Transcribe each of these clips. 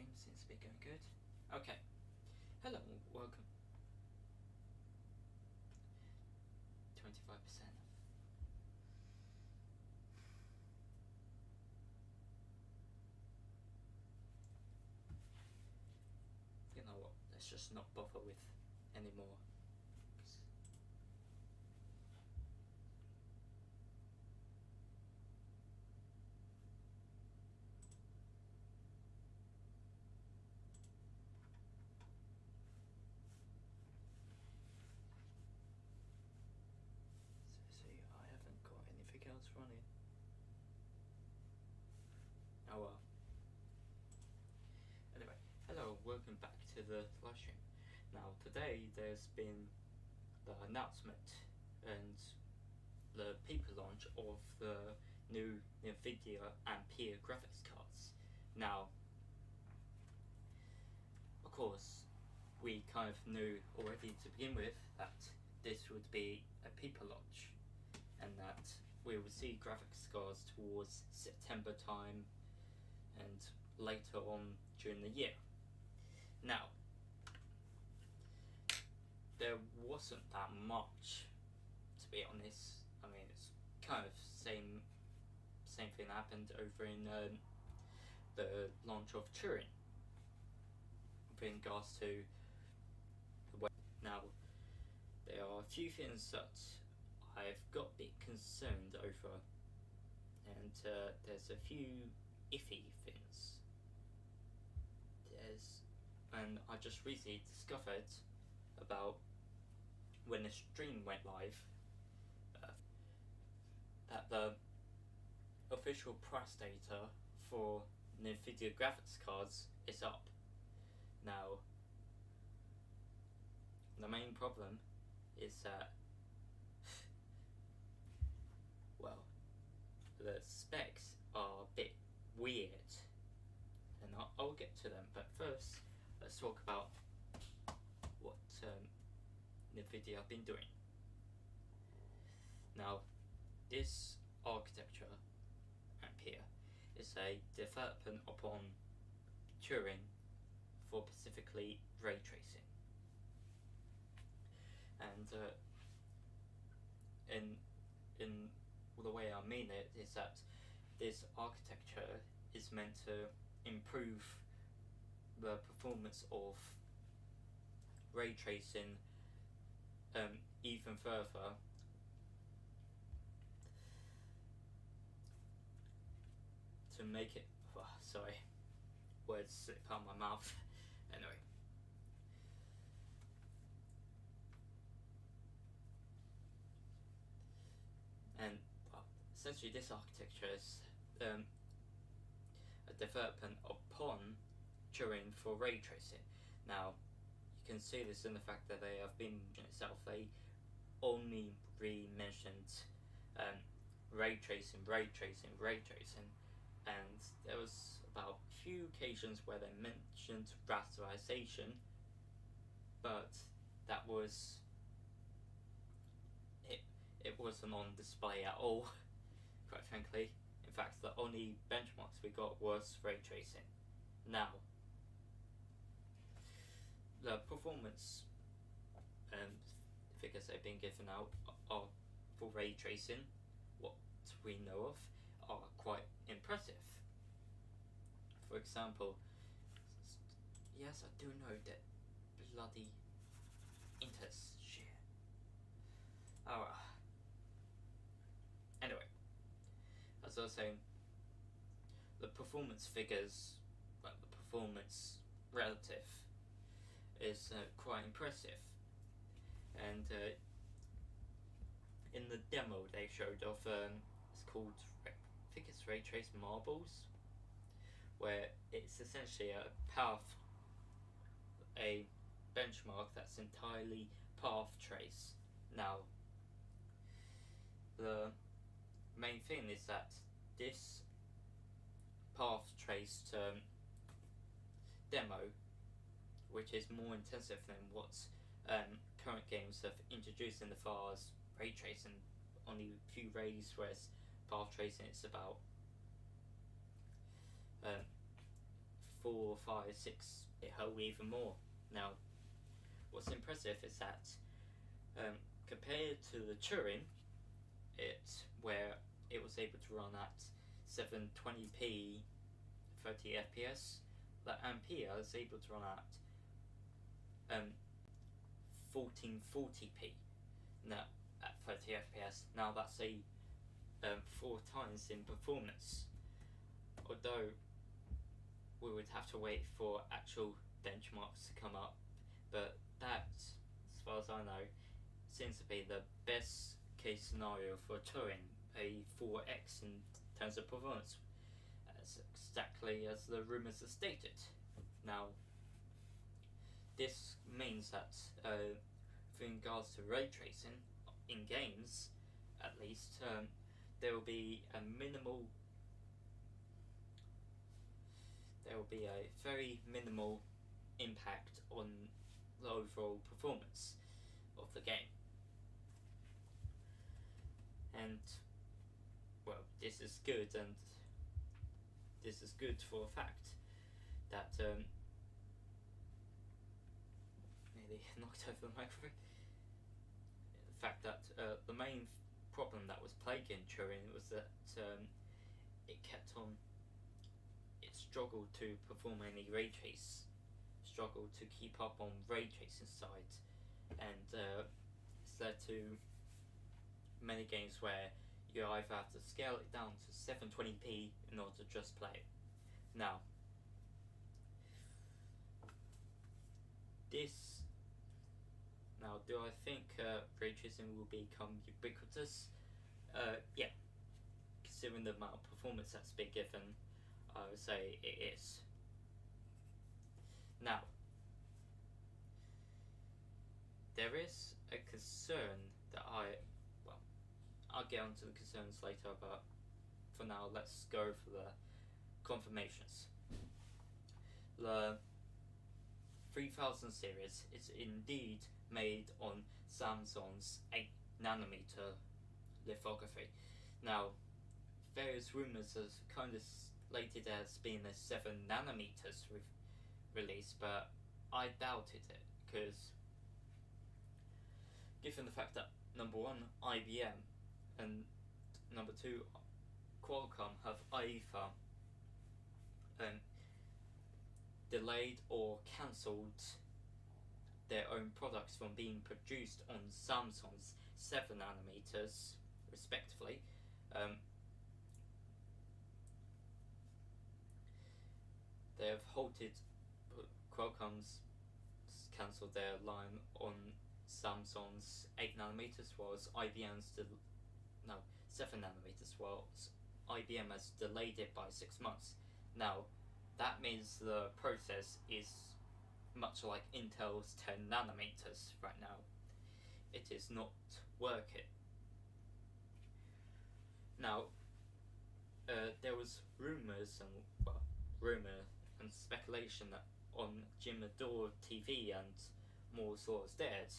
stream seems to be going good. Okay. Hello, welcome. 25%. You know what? Let's just not bother with anymore. See, I haven't got anything else running. Oh well. Anyway, hello, welcome back to the live stream. Now, today there's been the announcement and the paper launch of the new Nvidia Ampere graphics cards. Now, of course, we kind of knew already to begin with that this would be a paper launch and that we would see graphics cards towards September time and later on during the year. Now, there wasn't that much, to be honest. I mean, it's kind of same thing happened over in the launch of Turing in regards to the web. Now, there are a few things that I've got a bit concerned over, and there's a few iffy things. And I just recently discovered about when the stream went live that the official price data for Nvidia graphics cards is up. Now, the main problem is that, well, the specs are a bit weird, and I'll get to them, but first let's talk about what Nvidia have been doing. Now, this architecture, Ampere, is a development upon Turing for specifically ray tracing. And in the way I mean it is that this architecture is meant to improve the performance of ray tracing even further, to make it, sorry, words slip out of my mouth. Anyway, and well, essentially this architecture is a development upon Turing for ray tracing. Now, you can see this in the fact that they have been in itself. They only mentioned ray tracing, and there was about a few occasions where they mentioned rasterization, but that was it wasn't on display at all, quite frankly. In fact, the only benchmarks we got was ray tracing. Now, the performance figures that have been given out are for ray tracing, what we know of, are quite impressive. For example, yes, I do know that bloody Inters shit. Oh, anyway, as I was saying, the performance figures, well, the performance relative is quite impressive. And in the demo they showed of, it's called, I think it's Ray Trace Marbles, where it's essentially a benchmark that's entirely path trace. Now, the main thing is that this path traced demo, which is more intensive than what current games have introduced in the far as ray tracing, only a few rays, whereas path tracing it's about 4, 5, 6, it held even more. Now, what's impressive is that compared to the Turing, where it was able to run at 720p 30 FPS, the Ampere is able to run at 1440p now at 30 FPS. Now that's a 4 times in performance. Although we would have to wait for actual benchmarks to come up, but that, as far as I know, seems to be the best case scenario for Turing, a 4x in terms of performance, as exactly as the rumours have stated. Now, this means that with regards to ray tracing in games, at least, there will be a very minimal impact on the overall performance of the game. And well, this is good, and this is good for a fact that nearly knocked over the microphone. The fact that the main problem that was plaguing Turing was that it struggled to perform any ray trace, struggled to keep up on ray tracing side, and it's led to many games where you either have to scale it down to 720p in order to just play it. Now, do I think ray tracing will become ubiquitous? Yeah, considering the amount of performance that's been given, I would say it is. Now, there is a concern that I'll get onto the concerns later, but for now let's go for the confirmations. The 3000 series is indeed made on Samsung's 8nm lithography. Now, various rumours have kind of slated as being a 7nm release, but I doubted it, because given the fact that number one, IBM, and number two, Qualcomm have either delayed or cancelled their own products from being produced on Samsung's 7nm respectively. They have halted, Qualcomm's cancelled their line on Samsung's 8nm, whilst IBM's 7nm, whilst IBM has delayed it by 6 months. Now, that means the process is much like Intel's 10nm right now. It is not working. Now, there was rumour and speculation that on Jimador TV and more sources dead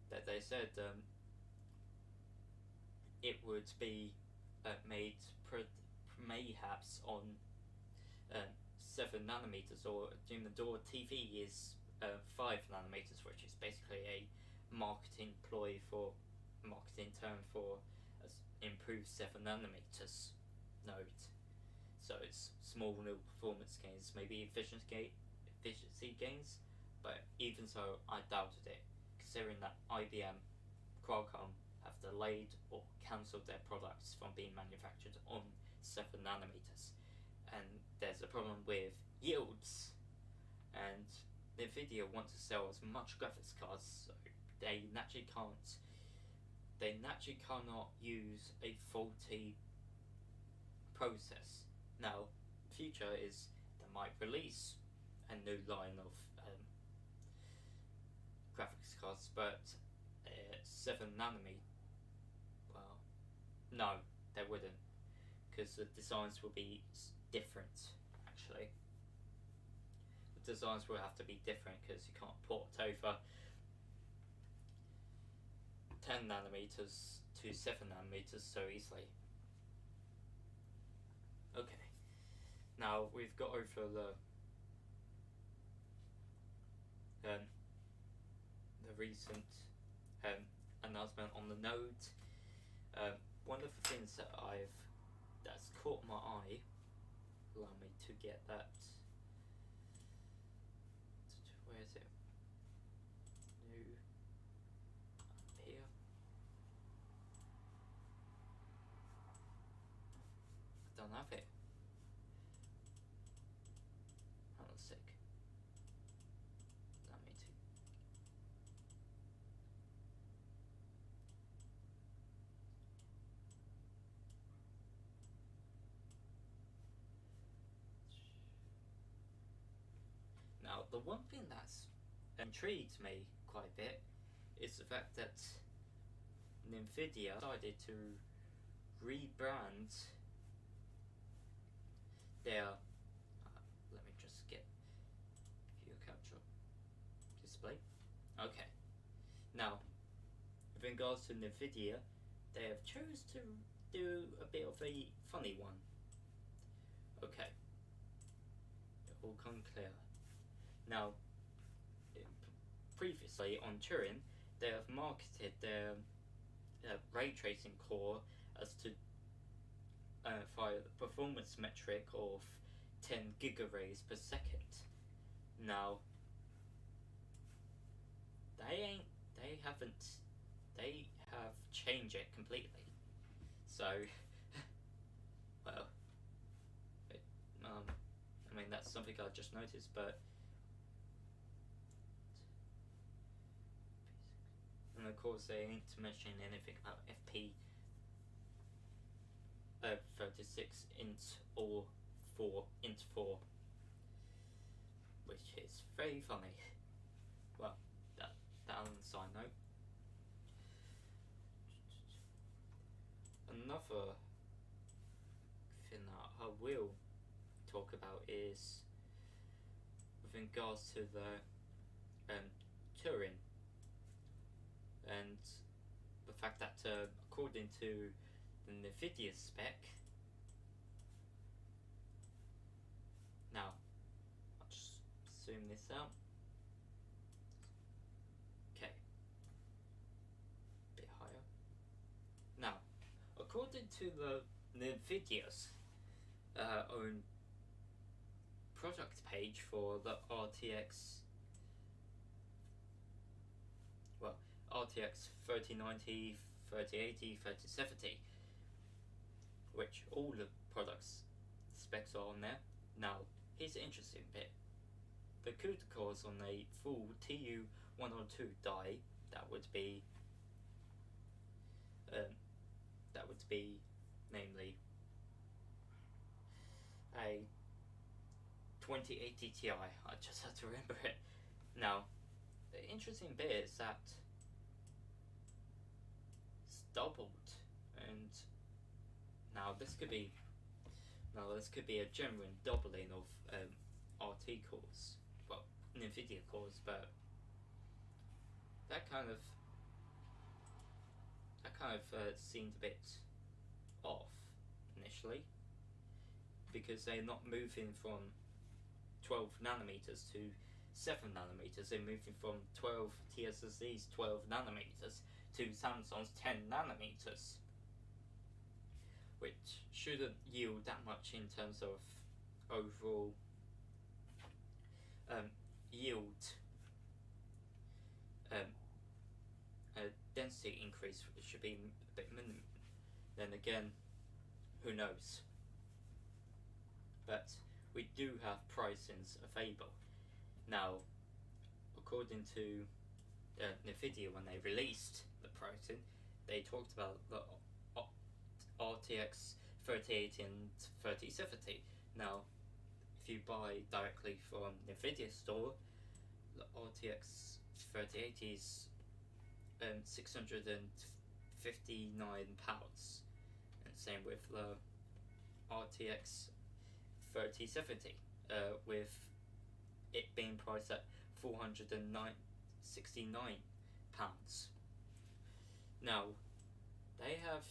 that they said it would be made mayhaps on 7nm, or Jimador TV is 5nm, which is basically a marketing term for improved 7nm node. So it's small new performance gains, maybe efficiency gains, but even so, I doubted it, considering that IBM, Qualcomm have delayed or cancelled their products from being manufactured on 7nm, and there's a problem with yields, and Nvidia want to sell as much graphics cards, so they naturally cannot use a faulty process. Now, future is they might release a new line of graphics cards, but 7nm, well, no, they wouldn't, because the designs will be different. Actually, the designs will have to be different, because you can't port over 10nm to 7nm so easily. Now we've got over the recent announcement on the Node. One of the things that's caught my eye. Allow me to get that. Where is it? New here. I don't have it. Hold on a sec. Allow me to. Now, the one thing that's intrigued me quite a bit is the fact that Nvidia decided to rebrand their let me just get view capture display. Okay, now with regards to Nvidia, they have chose to do a bit of a funny one. Okay, it all come clear. Now, previously on Turing, they have marketed their ray tracing core as to via the performance metric of 10 gigarays per second. Now, they have changed it completely. So, well, I mean that's something I just noticed, but. And of course they ain't mentioning anything about FP 36 int or 4 int 4, which is very funny. Well, that on the side note. Another thing that I will talk about is with regards to the Turing. And the fact that according to the Nvidia spec, now I'll just zoom this out. Okay, a bit higher. Now, according to the Nvidia's own product page for the RTX. RTX 3090, 3080, 3070, which all the products specs are on there. Now, here's the interesting bit. The CUDA cores on a full TU102 die, that would be namely a 2080 Ti. I just had to remember it. Now, the interesting bit is that doubled, and now this could be a genuine doubling of RT cores, well, Nvidia cores, but that kind of seemed a bit off initially, because they're not moving from 12 nanometers to 7 nanometers. They're moving from 12 TSMC's 12 nanometers to Samsung's 10 nanometers, which shouldn't yield that much in terms of overall yield density increase. It should be a bit minimum. Then again, who knows? But we do have pricings available. Now, according to Nvidia, when they released the pricing, they talked about the RTX 3080 and 3070. Now, if you buy directly from Nvidia store, the RTX 3080 is £659, and same with the RTX 3070, with it being priced at £469. Now, they have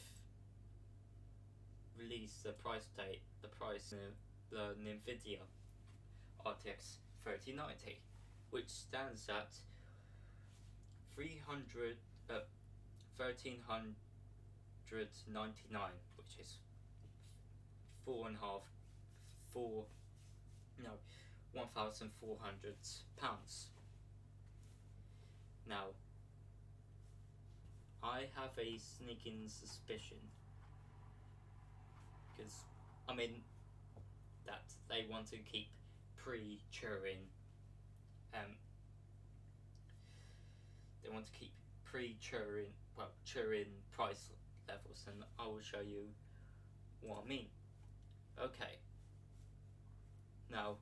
released the price the Nvidia RTX 3090, which stands at 1399, which is four and a half, four, no, £1,400. Now, I have a sneaking suspicion, because that they want to keep pre-Turing, they want to keep pre-Turing, well, Turing price levels, and I will show you what I mean. Okay. Now,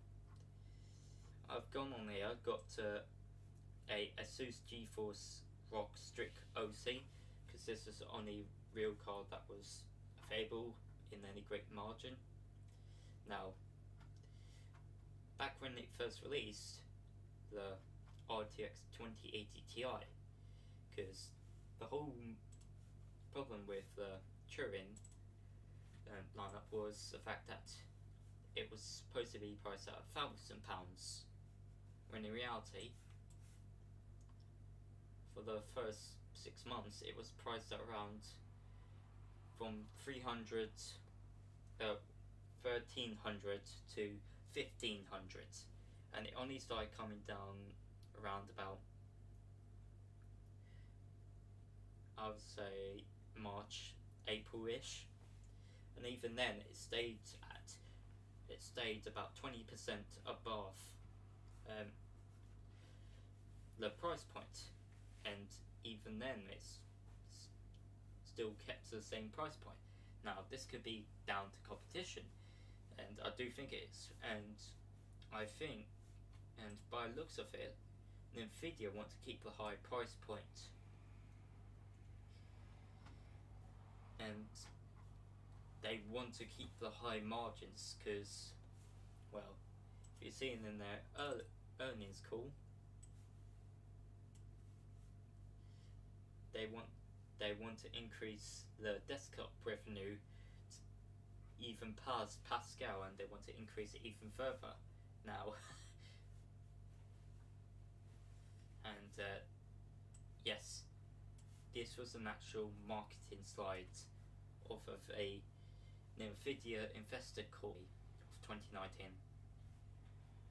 I've gone on here, got a Asus GeForce ROG Strix OC, because this is the only real card that was available in any great margin. Now, back when it first released, the RTX 2080 Ti, because the whole problem with the Turing lineup was the fact that it was supposed to be priced at £1,000, when in reality, for the first 6 months, it was priced at around from 1300 to 1500, and it only started coming down around about, I would say, March, April-ish, and even then it stayed about 20% above the price point, and even then it's still kept the same price point. Now, this could be down to competition, and I do think it is, and I think, and by the looks of it, Nvidia want to keep the high price point, and they want to keep the high margins, because, well, if you're seeing in their earnings call, they want to increase the desktop revenue even past Pascal, and they want to increase it even further now. And yes, this was an actual marketing slide off of a Nvidia investor call of 2019,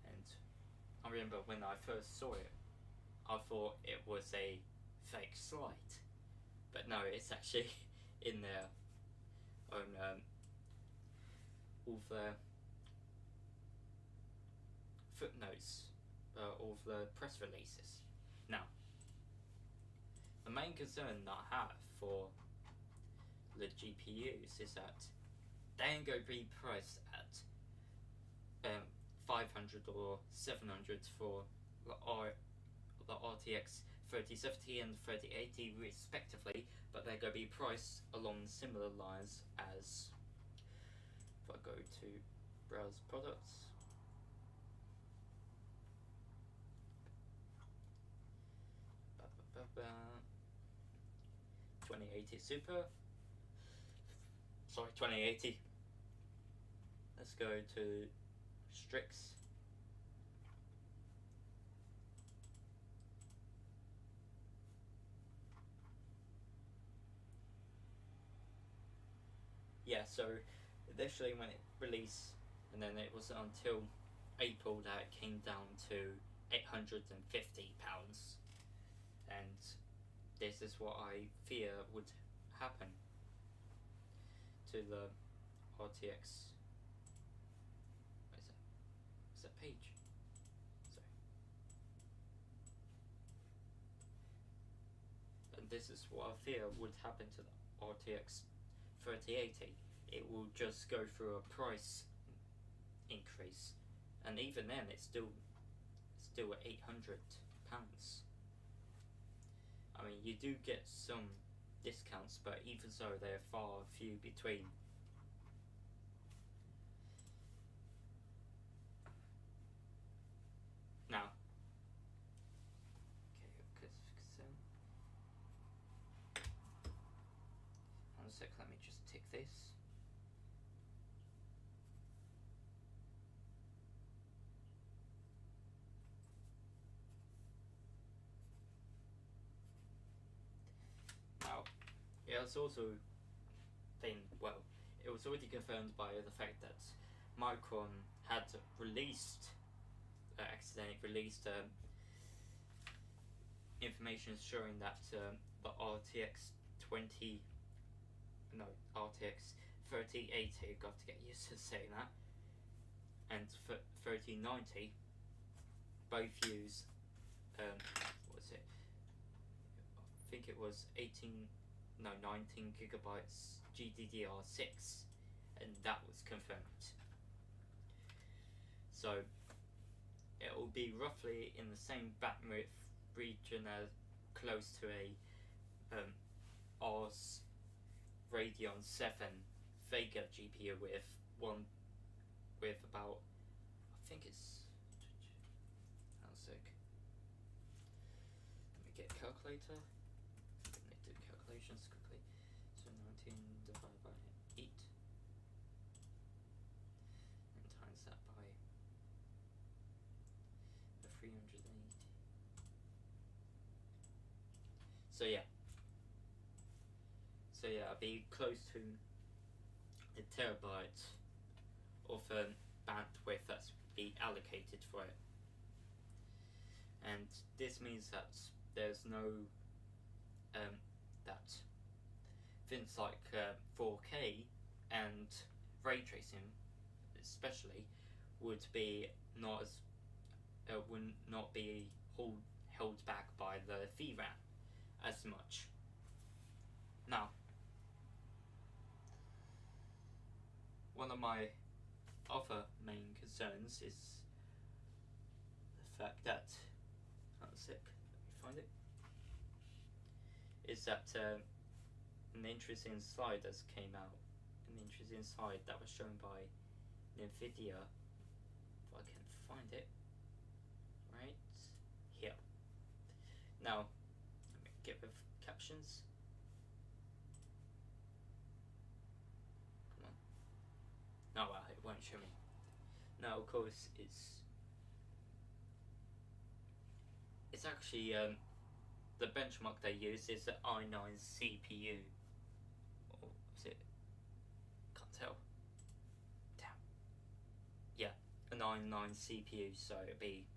and I remember when I first saw it, I thought it was a fake slide, but no, it's actually in their own all the footnotes, all the press releases. Now, the main concern that I have for the GPUs is that they ain't going to be priced at 500 or 700 for the RTX 3070 and 3080 respectively, but they're going to be priced along similar lines as, if I go to browse products, ba, ba, ba, ba. 2080 Super, sorry, 2080. Let's go to Strix. Yeah, so initially when it released, and then it wasn't until April that it came down to £850, and this is what I fear would happen to the RTX. What is that? Is that page? Sorry. And this is what I fear would happen to the RTX 3080. It will just go through a price increase, and even then it's still at £800. I mean, you do get some discounts, but even so, they're far few between. Now, okay, one sec, let me just tick this. there's also it was already confirmed by the fact that Micron had accidentally released information showing that the RTX 3080, got to get used to saying that, and 3090 both use what was it? I think it was 19 gigabytes GDDR6, and that was confirmed. So it will be roughly in the same bandwidth region as close to a Ars Radeon 7 Vega GPU with about, I think it's, how sick. Let me get a calculator. Let me do calculations quickly. So 19 divided by 8 and times that by the 380. So yeah, I'll be close to the terabyte of bandwidth that's be allocated for it, and this means that there's no that things like 4K and ray tracing, especially, would not be held back by the VRAM as much. Now, one of my other main concerns is the fact that, let me find it, is that an interesting slide that came out, that was shown by Nvidia, if I can find it, right here. Now, let me get rid of captions. Come on. No, well, it won't show me. Now, of course, it's actually the benchmark they use is the i9 CPU. Or is it? Can't tell. Damn. Yeah, an i9 CPU, so it'd be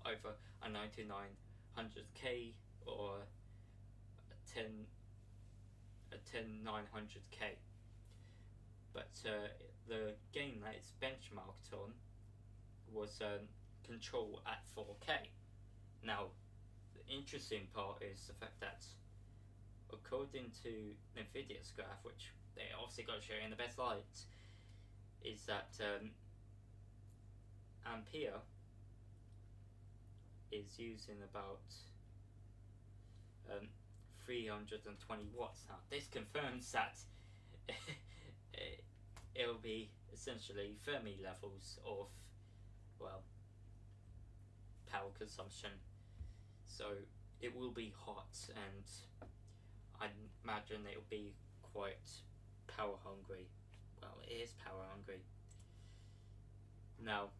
either a 9900K or a 10900K. But the game that it's benchmarked on was Control at 4K. Now, the interesting part is the fact that, according to Nvidia's graph, which they obviously got to show in the best light, is that Ampere is using about 320 watts. Now, this confirms that it'll be essentially Fermi levels of, well, power consumption. So it will be hot, and I imagine it'll be quite power hungry. Well, it is power hungry. Now,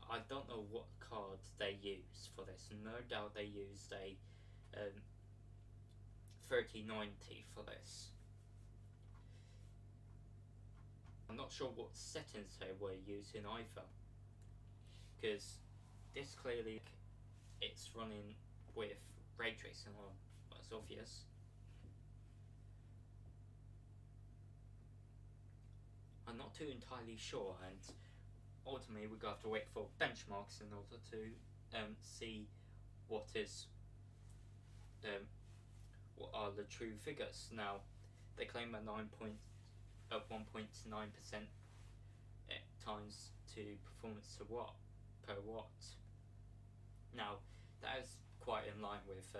I don't know what card they use for this. No doubt they used a 3090 for this. I'm not sure what settings they were using either, because this clearly, it's running with ray tracing on. That's obvious. I'm not too entirely sure, and ultimately we're going to have to wait for benchmarks in order to see what are the true figures. Now, they claim a 1.9% times to performance per watt. Now, that is quite in line with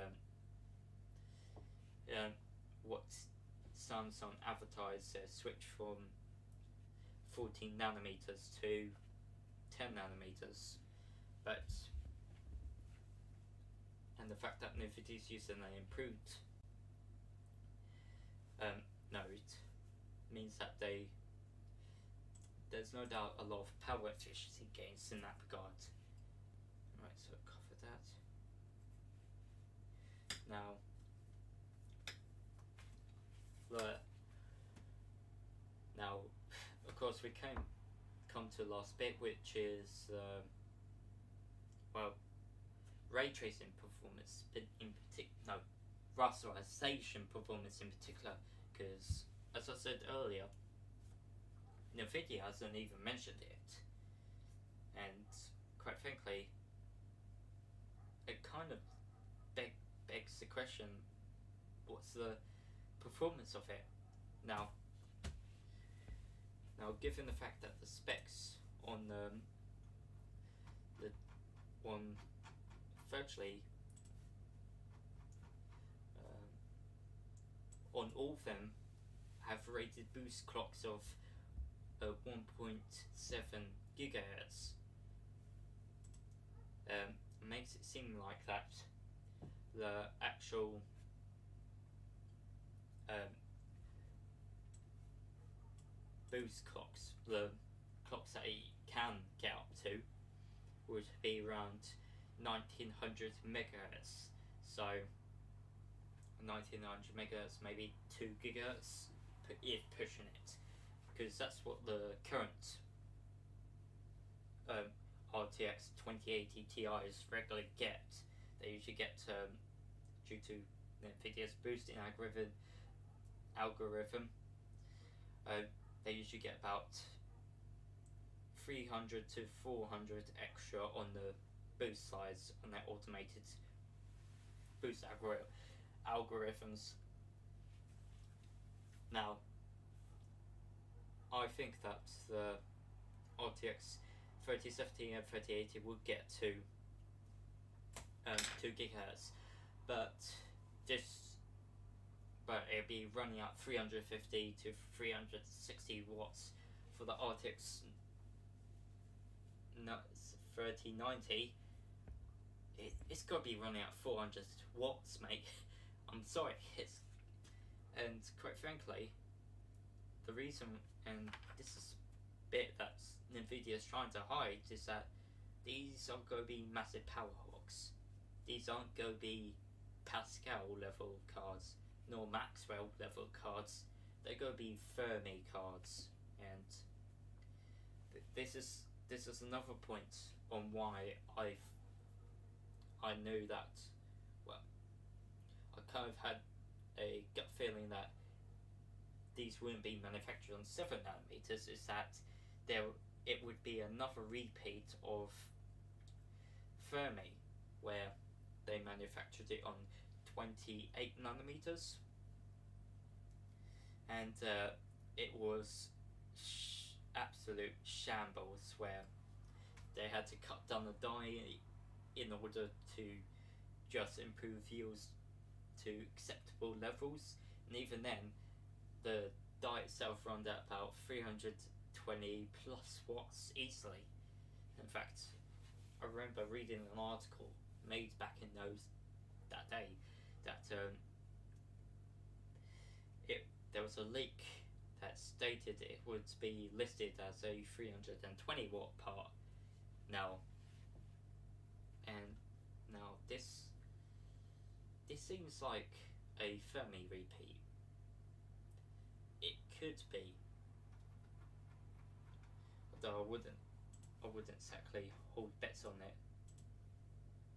what Samsung advertised their switch from 14 nanometers to 10 nanometers, and the fact that Nvidia's using an improved node means that there's no doubt a lot of power efficiency gains in that regard. Right, so cover that. Now, course, we come to the last bit, which is well, ray tracing performance in particular. No, rasterization performance in particular, because as I said earlier, Nvidia hasn't even mentioned it, and quite frankly, it kind of begs the question: what's the performance of it? Now, given the fact that the specs on the one virtually on all of them have rated boost clocks of 1.7 gigahertz, makes it seem like that the actual boost clocks, the clocks that it can get up to, would be around 1900 megahertz. So 1900 megahertz, maybe 2 gigahertz if pushing it, because that's what the current RTX 2080 Ti's regularly get. They usually get, due to Nvidia's boosting algorithm, they usually get about 300 to 400 extra on the boost size on their automated boost algorithms. Now, I think that the RTX 3070 and 3080 will get to 2 gigahertz, but it'll be running at 350 to 360 watts for the RTX 3090. It's got to be running at 400 watts, mate. I'm sorry, and quite frankly, the reason, and this is a bit that Nvidia is trying to hide, is that these aren't going to be massive power hogs. These aren't going to be Pascal level cards, nor Maxwell level cards. They're going to be Fermi cards, and this is another point on why I knew that. Well, I kind of had a gut feeling that these wouldn't be manufactured on 7 nanometers. Is that it would be another repeat of Fermi, where they manufactured it on 28 nanometers, and it was absolute shambles, where they had to cut down the die in order to just improve yields to acceptable levels, and even then the die itself runs at about 320 plus watts easily. In fact, I remember reading an article made back in that day that there was a leak that stated it would be listed as a 320 watt part now, and now this seems like a Fermi repeat. It could be, although I wouldn't exactly hold bets on it.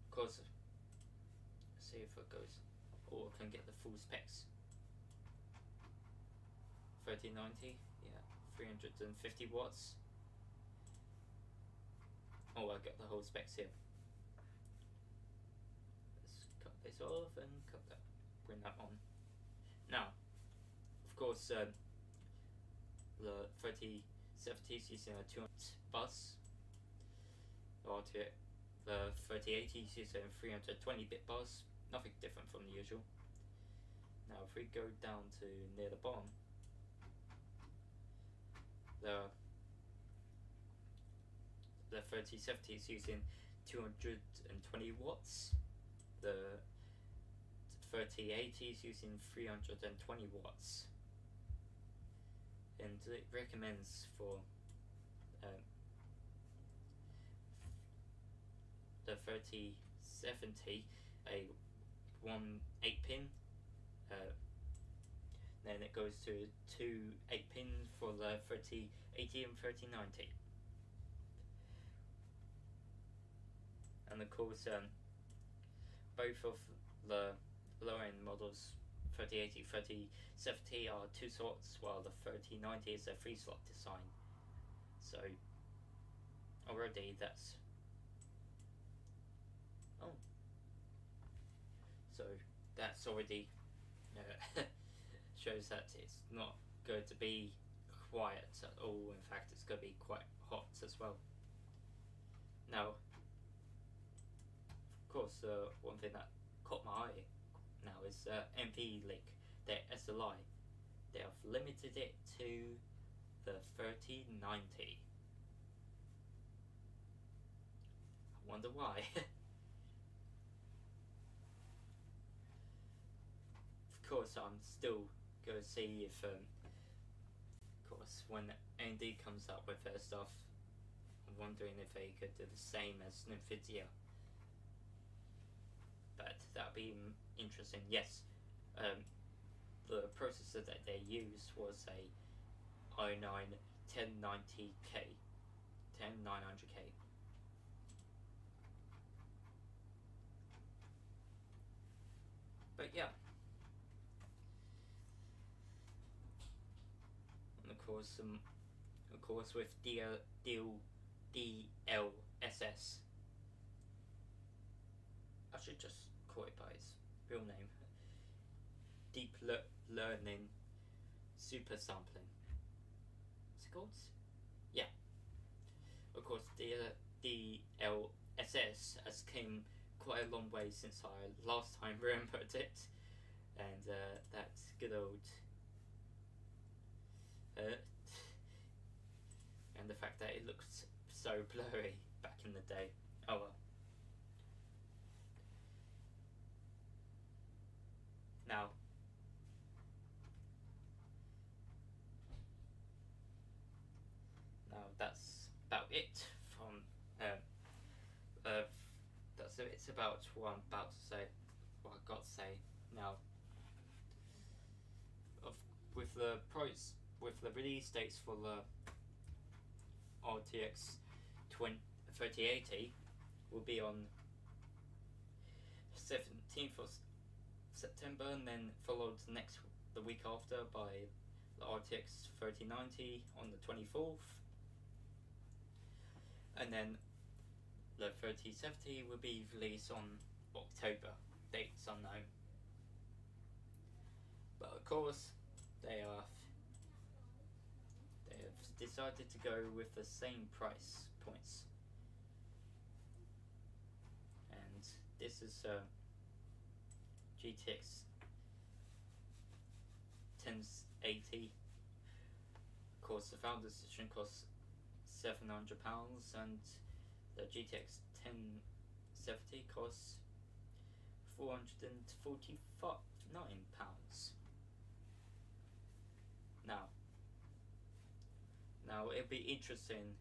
Of course, let's see if it goes, or I can get the full specs. 3090, yeah, 350 watts. Oh, I got the whole specs here. Let's cut this off and bring that on. Now, of course, the 3070 is using a 200 bus, or the 3080 is using 320 bit bus. Nothing different from the usual. Now, if we go down to near the bottom, the 3070 is using 220 watts. The 3080 is using 320 watts, and it recommends for the 3070 a 8 pin Then it goes to two 8-pin for the 3080 and 3090. And of course, both of the lower end models, 3080, 3070, are 2 slots, while the 3090 is a 3 slot design. So already that's already shows that it's not going to be quiet at all. In fact, it's going to be quite hot as well. Now, of course, one thing that caught my eye now is NVLink, their SLI. They have limited it to the 3090. I wonder why. Of course, I'm still going to see if, of course, when AMD comes up with their stuff, I'm wondering if they could do the same as Nvidia. But that'd be interesting. Yes, the processor that they used was a i9 1090K, 10900K. But yeah. And of course, with DLSS, I should just call it by its real name. Deep Learning Super Sampling. What's it called? Yeah. Of course, DLSS has came quite a long way since I last time remembered it, and that's good old. And the fact that it looked so blurry back in the day. Oh well. Now, that's about it from that's it's about what I'm about to say, what I've got to say now. With the release dates for the RTX 3080 will be on 17th of September, and then followed the week after by the RTX 3090 on the 24th, and then the 3070 will be released on October, dates unknown. But of course, they have decided to go with the same price points, and this is GTX 1080. Of course, the Founders Edition costs £700, and the GTX 1070 costs £449. Now it'll be interesting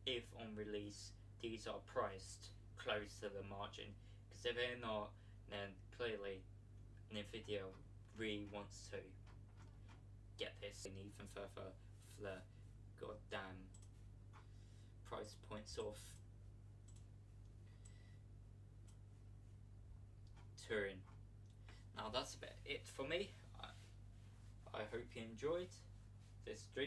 if on release these are priced close to the margin, because if they're not, then clearly Nvidia really wants to get this even further for the goddamn price points of Turin. Now that's about it for me. I hope you enjoyed this stream.